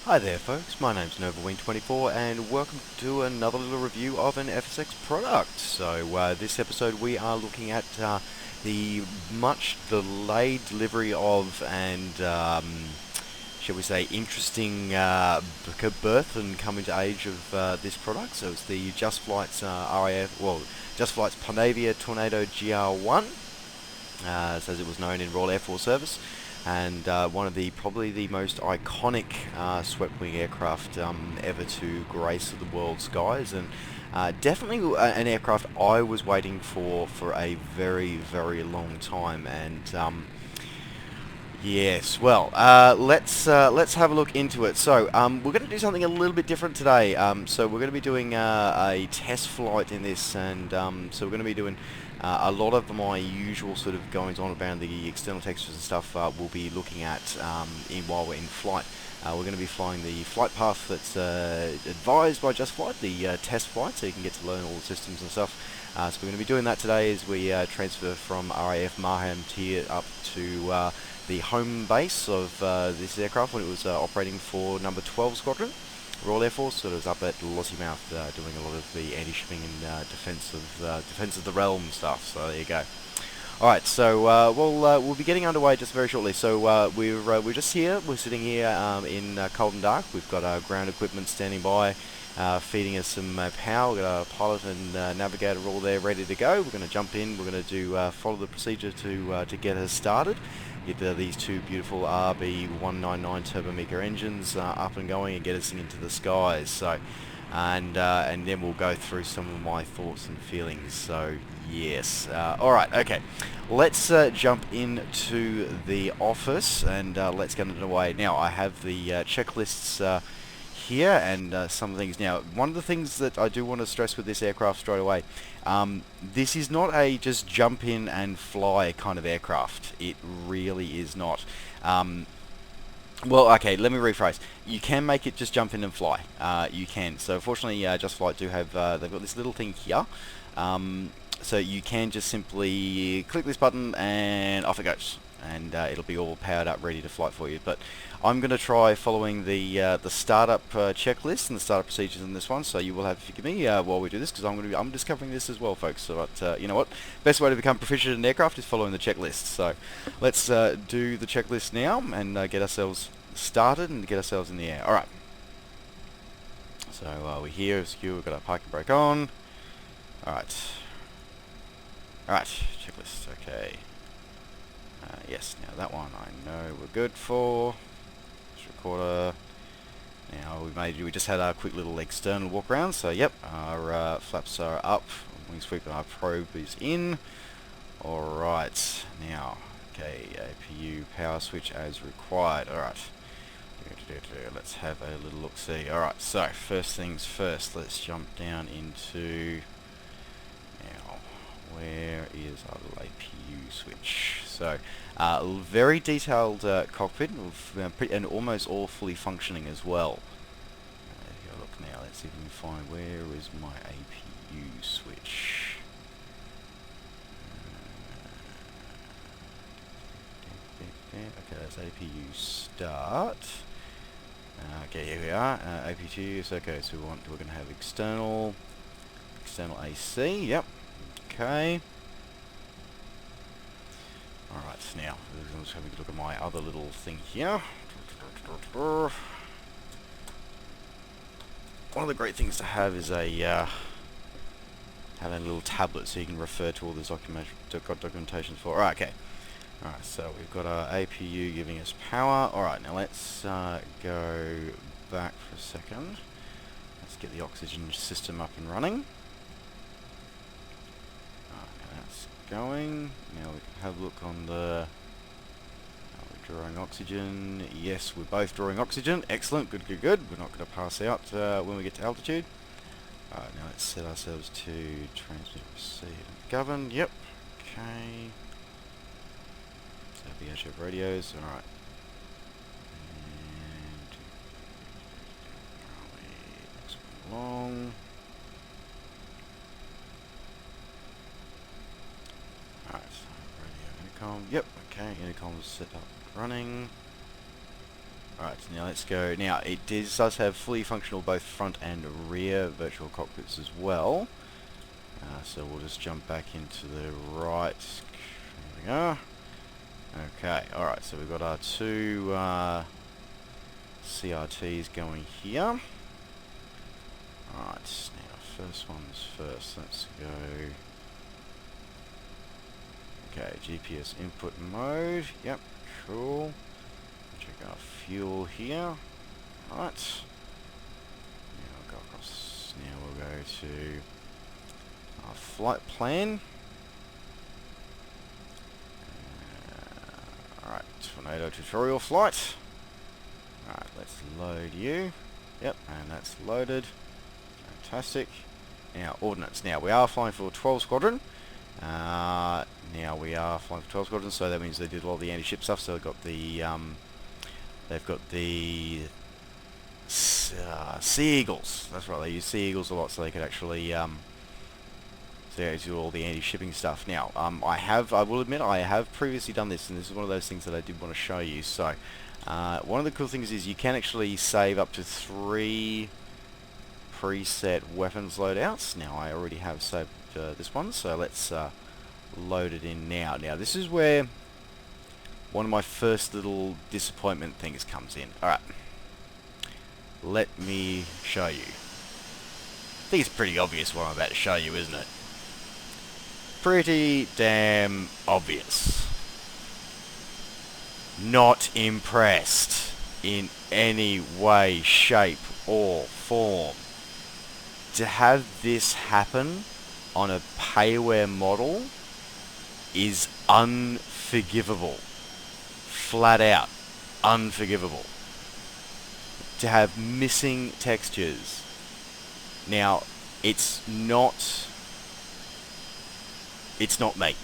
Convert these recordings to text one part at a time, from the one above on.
Hi there folks, my name's NovaWing24 and welcome to another little review of an FSX product. So this episode we are looking at the much delayed delivery of and shall we say interesting birth and coming to age of this product. So it's the Just Flight's Just Flight's Panavia Tornado GR1, as it was known in Royal Air Force service, and one of the probably the most iconic swept-wing aircraft ever to grace the world skies, and definitely an aircraft I was waiting for a very long time. And yes, well, let's have a look into it. So we're going to do something a little bit different today. So we're going to be doing a test flight in this, and so we're going to be doing a lot of my usual sort of goings on around the external textures and stuff. We'll be looking at while we're in flight. We're going to be flying the flight path that's advised by Just Flight, the test flight, so you can get to learn all the systems and stuff. So we're going to be doing that today as we transfer from RAF Marham Tier up to the home base of this aircraft when it was operating for number 12 Squadron, Royal Air Force. So it was up at Lossiemouth doing a lot of the anti-shipping and defence of the realm stuff. So there you go. Alright, so we'll be getting underway just very shortly. So we're just here. We're sitting here in cold and dark. We've got our ground equipment standing by, feeding us some power. We've got our pilot and navigator all there ready to go. We're going to jump in. We're going to do follow the procedure to get us started. Get these two beautiful RB199 Turbomeca engines up and going and get us into the skies. So, and then we'll go through some of my thoughts and feelings. So yes, all right, okay. Let's jump into the office and let's get underway. Now I have the checklists here and some things. Now, one of the things that I do want to stress with this aircraft straight away, this is not a just jump in and fly kind of aircraft. It really is not. Well, okay, let me rephrase. You can make it just jump in and fly. You can. So fortunately, Just Flight do have, they've got this little thing here. So you can just simply click this button and off it goes. And it'll be all powered up, ready to flight for you. But I'm going to try following the startup checklist and the startup procedures in this one. So you will have to forgive me while we do this, because I'm discovering this as well, folks. So you know what? Best way to become proficient in aircraft is following the checklist. So let's do the checklist now and get ourselves started and get ourselves in the air. All right. So we're here, secure. We've got our parking brake on. All right. All right. Checklist. Okay. Yes, now that one I know we're good for. This recorder. Now we just had our quick little external walk around, so yep, our flaps are up, wing sweep, our probe is in. Alright, now, okay, APU power switch as required. Alright, let's have a little look-see. Alright, so first things first, let's jump down into, now, where is our little APU switch? So, very detailed cockpit, and almost all fully functioning as well. Look now, let's see if we can find where is my APU switch. Okay, that's APU start. Okay, here we are. APU. So okay, so we're going to have external AC. Yep. Okay. Alright, now, let's have a look at my other little thing here. One of the great things to have is have a little tablet so you can refer to all this documentation for. Alright, okay. Alright, so we've got our APU giving us power. Alright, now let's go back for a second. Let's get the oxygen system up and running. Going. Now we can have a look on the... Are we drawing oxygen? Yes, we're both drawing oxygen. Excellent. Good. We're not going to pass out when we get to altitude. Alright, now let's set ourselves to transmit, receive, and govern. Yep. Okay. So VHF radios. Alright. And... along. Alright, so radio intercom. Yep, okay, intercom's set up running. Alright, so now let's go. Now, does have fully functional both front and rear virtual cockpits as well. So we'll just jump back into the right. There we go. Okay, alright, so we've got our two CRTs going here. Alright, now first one's first. Let's go. Okay, GPS input mode. Yep, cool. Check our fuel here. Right. Now we'll go across. Now we'll go to our flight plan. Alright, Tornado tutorial flight. Alright, let's load you. Yep, and that's loaded. Fantastic. Now, ordnance. Now, we are flying for 12 Squadron. Now we are flying for 12 Squadron, so that means they did all the anti-ship stuff. So they've got the Sea Eagles. That's right, they use Sea Eagles a lot, so they could actually do all the anti-shipping stuff. Now, I will admit, I have previously done this, and this is one of those things that I did want to show you. So, one of the cool things is you can actually save up to 3 preset weapons loadouts. Now, I already have saved this one, so let's load it in now. Now, this is where one of my first little disappointment things comes in. Alright, let me show you. I think it's pretty obvious what I'm about to show you, isn't it? Pretty damn obvious. Not impressed in any way, shape, or form. To have this happen on a payware model is unforgivable. Flat out unforgivable. To have missing textures. Now, it's not me.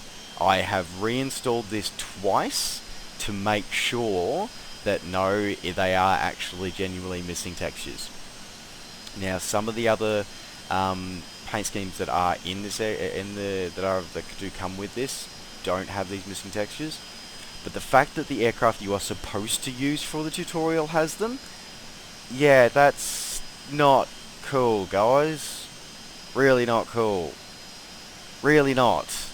I have reinstalled this twice to make sure that no, they are actually genuinely missing textures. Now, some of the other paint schemes that are in this that do come with this don't have these missing textures, but the fact that the aircraft you are supposed to use for the tutorial has them, yeah, that's not cool, guys. Really not cool. Really not.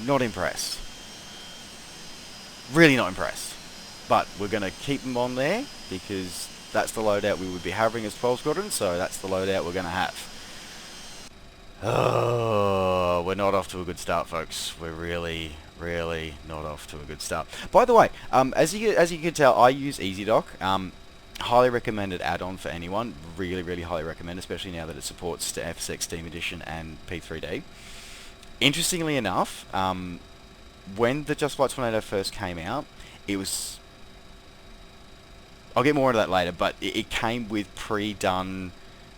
Not impressed. Really not impressed. But we're going to keep them on there because that's the loadout we would be having as 12 Squadron, so that's the loadout we're going to have. Oh, we're not off to a good start, folks. We're really not off to a good start. By the way, as you can tell, I use EasyDock. Highly recommended add-on for anyone. Really highly recommend, especially now that it supports the FSX Steam Edition and P3D. Interestingly enough, when the Just Flight Tornado first came out, it was... I'll get more into that later, but it came with pre-done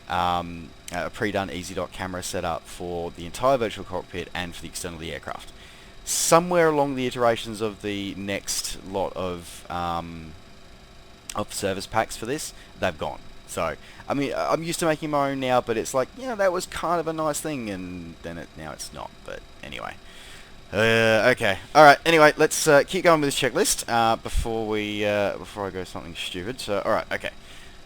EasyDock camera setup for the entire virtual cockpit and for the external of the aircraft. Somewhere along the iterations of the next lot of service packs for this, they've gone. So, I mean, I'm used to making my own now, but it's like, yeah, that was kind of a nice thing, and then now it's not. But anyway. Okay. Alright, anyway, let's keep going with this checklist before I go something stupid. So, alright, okay.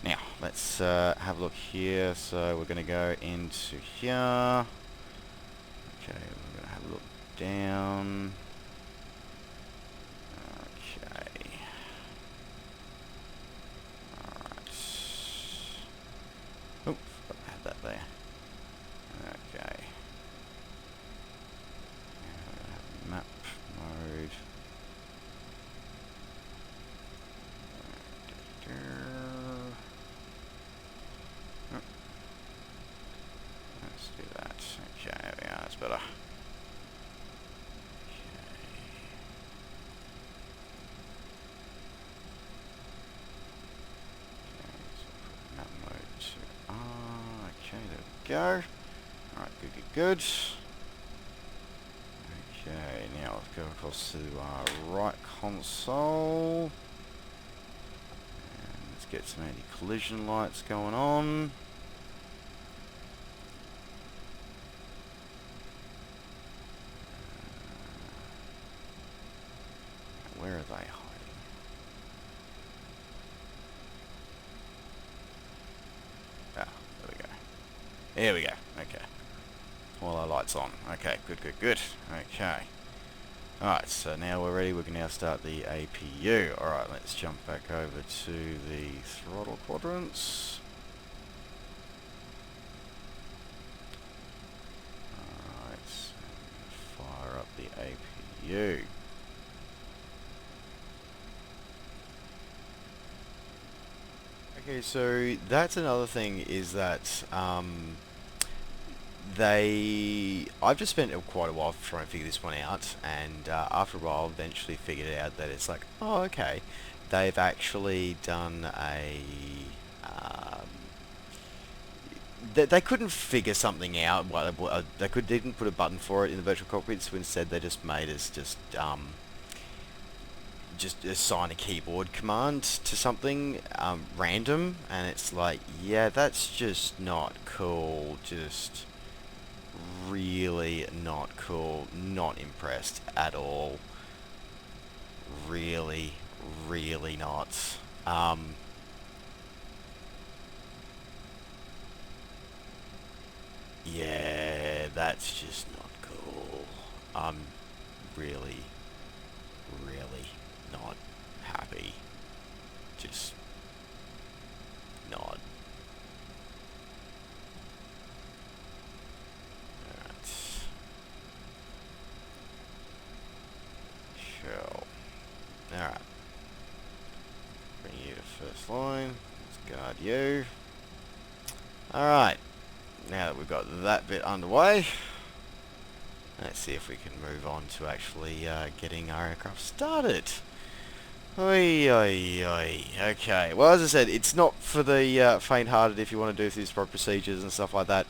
Now, let's have a look here. So, we're going to go into here. Okay, we're going to have a look down. Okay. Alright. Oh, forgot I had that there. Okay. Map mode. Let's do that. Okay, there we are, that's better. Okay. So put map mode to R. Okay, there we go. Alright, good. Okay, now let's go across to our right console. And let's get some anti-collision lights going on. Where are they hiding? There we go. Okay. All our lights on. Okay, good. Okay. Alright, so now we're ready. We can now start the APU. Alright, let's jump back over to the throttle quadrants. Alright, fire up the APU. Okay, so that's another thing is that I've just spent quite a while trying to figure this one out, and after a while, eventually figured out that it's like, oh, okay, they've actually done a. They couldn't figure something out. They didn't put a button for it in the virtual cockpit, so instead they just made us just assign a keyboard command to something random, and it's like, yeah, that's just not cool. Just really not cool. Not impressed at all. Really, really not. Yeah, that's just not cool. I'm really, really not happy. Just not. Alright. Shell. Alright. Bring you to first line. Let's guard you. Alright. Now that we've got that bit underway, let's see if we can move on to actually getting our aircraft started. Oi, oi, oi. Okay, well, as I said, it's not for the faint-hearted if you want to do these procedures and stuff like that.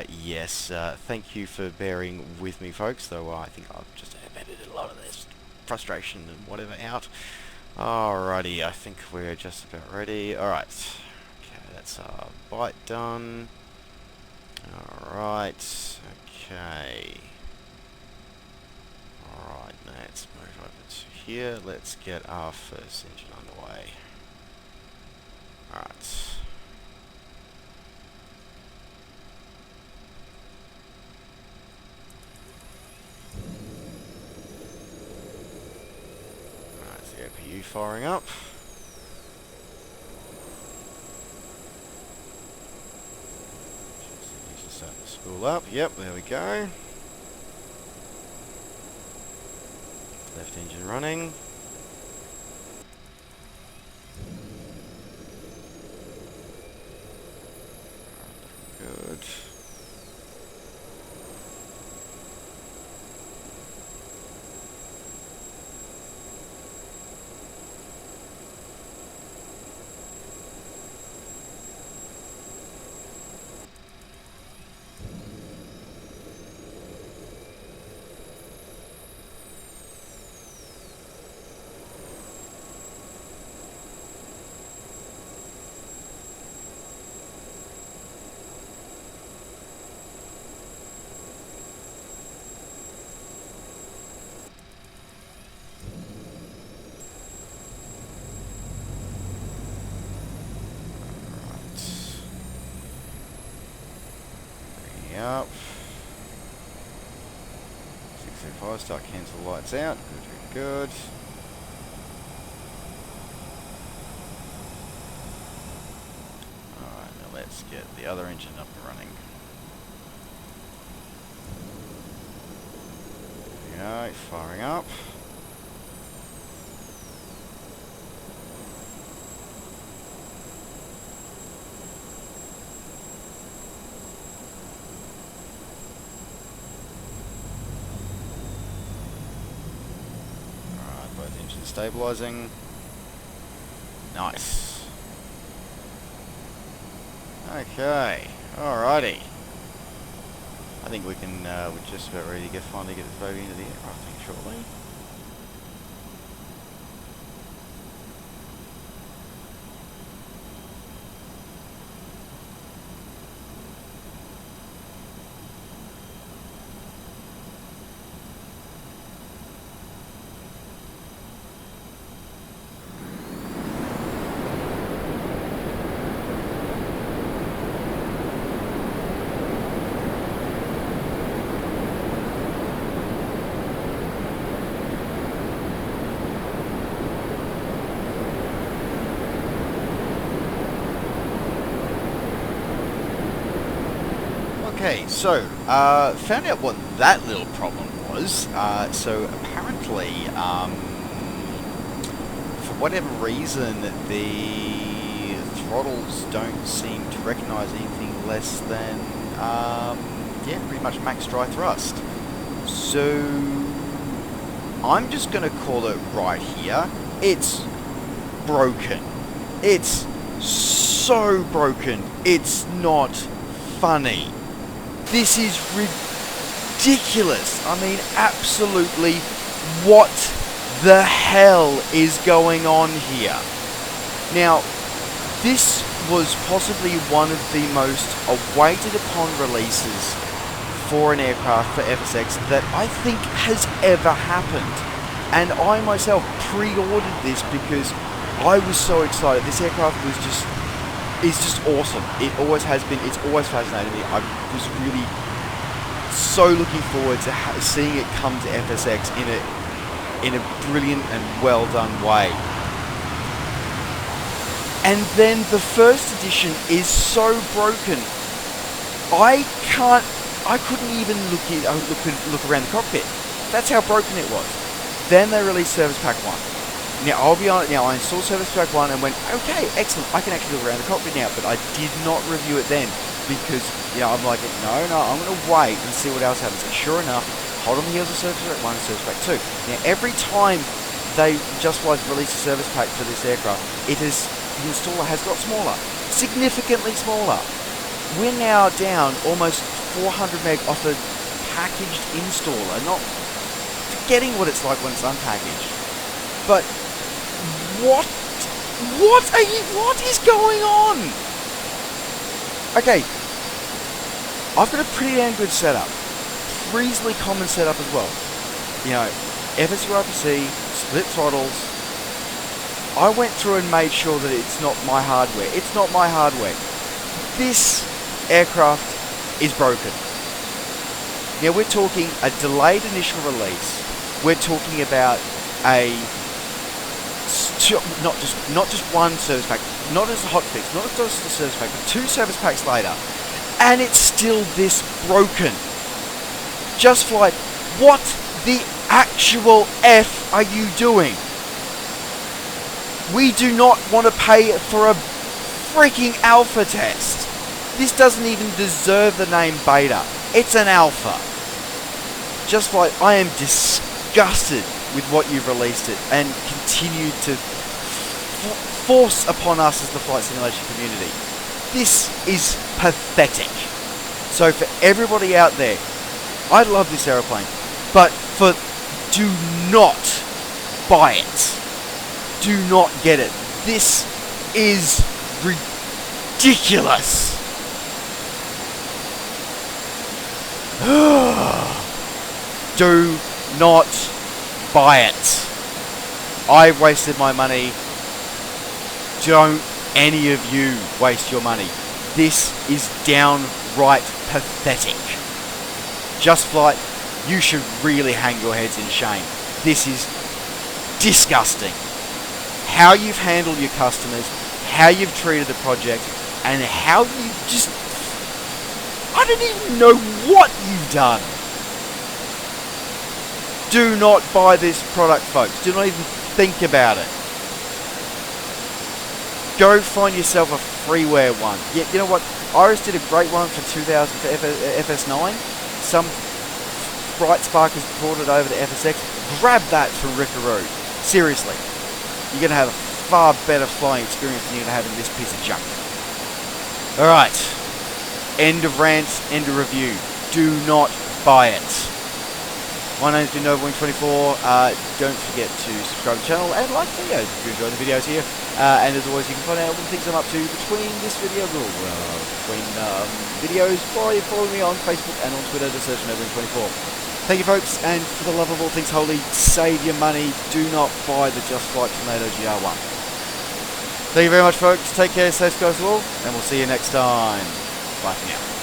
Yes, thank you for bearing with me, folks, though I think I've just edited a lot of this frustration and whatever out. Alrighty, I think we're just about ready. Alright. That's our bite done. Alright, okay. Alright, let's move over to here. Let's get our first engine underway. Alright. Alright, the APU firing up. Start the spool up. Yep, there we go. Left engine running. Good. Yep. 605, start cancel the lights out. Good. Alright, now let's get the other engine up and running. There we go, firing up. Engine stabilizing. Nice. Okay. Alrighty. I think we can. We're just about ready to finally get this baby into the aircraft shortly. Okay, so, found out what that little problem was. So apparently, for whatever reason, the throttles don't seem to recognize anything less than, yeah, pretty much max dry thrust. So, I'm just going to call it right here. It's broken. It's so broken. It's not funny. This is ridiculous. I mean, absolutely, what the hell is going on here? Now, this was possibly one of the most awaited upon releases for an aircraft for FSX that I think has ever happened. And I myself pre-ordered this because I was so excited. This aircraft is just awesome. It always has been. It's always fascinated me. I was really so looking forward to seeing it come to FSX in a brilliant and well done way. And then the first edition is so broken. I couldn't even look around the cockpit. That's how broken it was. Then they released Service Pack 1. Now, I'll be honest, I installed Service Pack 1 and went, okay, excellent, I can actually look around the cockpit now, but I did not review it then, because, I'm like, no, I'm going to wait and see what else happens. And sure enough, hold on the heels of Service Pack 1 and Service Pack 2. Now, every time they just release a Service Pack for this aircraft, the installer has got smaller, significantly smaller. We're now down almost 400 meg off a packaged installer, not forgetting what it's like when it's unpackaged. But what is going on? Okay, I've got a pretty damn good setup, reasonably common setup as well. FSU RPC, split throttles. I went through and made sure that it's not my hardware. It's not my hardware. This aircraft is broken. Now we're talking a delayed initial release. We're talking about not just one service pack, not as a hotfix, not just a service pack, but 2 service packs later, and it's still this broken. Just Flight, what the actual F are you doing? We do not want to pay for a freaking alpha test. This doesn't even deserve the name beta. It's an alpha. Just Flight, I am disgusted with what you've released it and continued to force upon us as the flight simulation community. This is pathetic. So for everybody out there, I love this aeroplane, but do not buy it. Do not get it. This is ridiculous. Do not buy it. I wasted my money. Don't any of you waste your money. This is downright pathetic. Just Flight, you should really hang your heads in shame. This is disgusting. How you've handled your customers, how you've treated the project, and how you just... I don't even know what you've done. Do not buy this product, folks. Do not even think about it. Go find yourself a freeware one. Yeah, you know what? Iris did a great one for 2000 for FS9. Some Bright Spark has brought it over to FSX. Grab that from Rickaroo. Seriously. You're going to have a far better flying experience than you're going to have in this piece of junk. Alright. End of rant, end of review. Do not buy it. My name's been NovaWing24. Don't forget to subscribe to the channel and like the videos if you enjoy the videos here. And as always, you can find out all the things I'm up to between this video, videos, by following me on Facebook and on Twitter to search NovaWing24. Thank you, folks, and for the love of all things holy, save your money. Do not buy the Just Flight Tornado GR1. Thank you very much, folks. Take care, safe skies to all, and we'll see you next time. Bye for now.